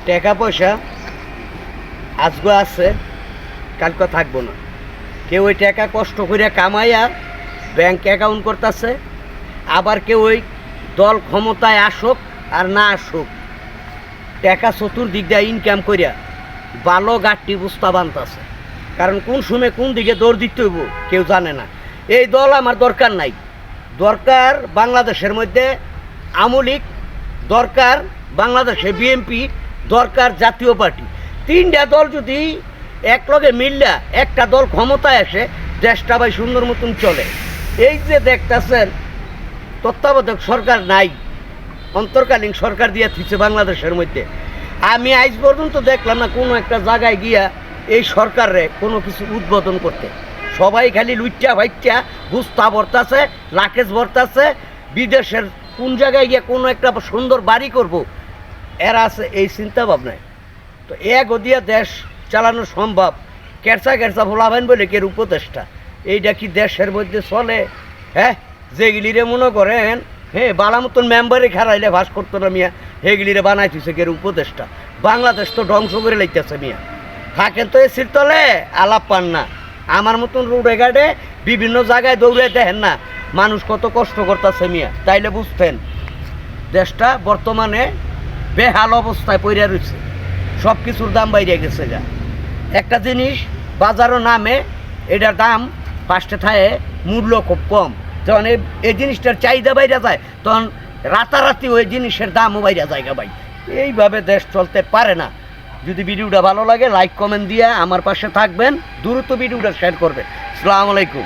টাকা পয়সা আজকে আছে, কালকে থাকবো না। কেউ ওই টাকা কষ্ট করে কামাইয়া ব্যাংক অ্যাকাউন্ট করতেছে, আবার কেউ ওই দল ক্ষমতায় আসুক আর না আসুক টাকা চতুর্দিক দিয়ে ইনকাম করিয়া ভালো গাঠটি বুঝতে বানতেছে। কারণ কোন সময় কোন দিকে দৌড় দিতে হইব কেউ জানে না। এই দল আমার দরকার নাই। দরকার বাংলাদেশের মধ্যে আওয়ামী লীগ, দরকার বাংলাদেশে বিএনপি, দরকার জাতীয় পার্টি। তিনটা দল যদি একলগে মিললা একটা দল ক্ষমতায় আসে, দেশটা ভাই সুন্দর মতন চলে। এই যে দেখতেছেন তত্ত্বাবধায়ক সরকার নাই, অন্তর্কালীন সরকার দিয়ে থিছে বাংলাদেশের মধ্যে। আমি আজ পর্যন্ত দেখলাম না কোনো একটা জায়গায় গিয়া এই সরকারে কোনো কিছু উদ্বোধন করতে। সবাই খালি লুচ্চা ভাইচ্চা বুস্তা ভরতাছে, লাকেজ ভরতাছে, বিদেশের কোন জায়গায় গিয়ে কোনো একটা সুন্দর বাড়ি করব এরা আছে এই চিন্তা ভাবনায়। তো এক দিয়া দেশ চালানো সম্ভব? কেরচা কেরচা ভোলাবেন বলে কের উপদেষ্টা, এইটা কি দেশের মধ্যে চলে? হ্যাঁ, যেগুলিরে মনে করেন হ্যাঁ বালা মতন মেম্বারে খারাইলে ভাস করতো না মিয়া, হেগুলিরে বানাইতেছে কের উপদেষ্টা। বাংলাদেশ তো ধ্বংস করে লাইতেছে মিয়া। থাকেন তো এসির তলে, আলাপ পান না। আমার মতন রোডে ঘাটে বিভিন্ন জায়গায় দৌড়ে দেখেন না মানুষ কত কষ্ট করতেছে মিয়া, তাইলে বুঝতেন দেশটা বর্তমানে বেহাল অবস্থায় পড়ে রয়েছে। সব কিছুর দাম বাইরে গেছে গা। একটা জিনিস বাজারও নামে, এটার দাম পাঁচটা থায়ে মূল্য খুব কম। যখন এই জিনিসটার চাহিদা বাইরে যায় তখন রাতারাতি ওই জিনিসের দামও বাইরে যায় গা ভাই। এইভাবে দেশ চলতে পারে না। যদি ভিডিওটা ভালো লাগে লাইক কমেন্ট দিয়ে আমার পাশে থাকবেন, দ্রুত ভিডিওটা শেয়ার করবেন। আসসালামু আলাইকুম।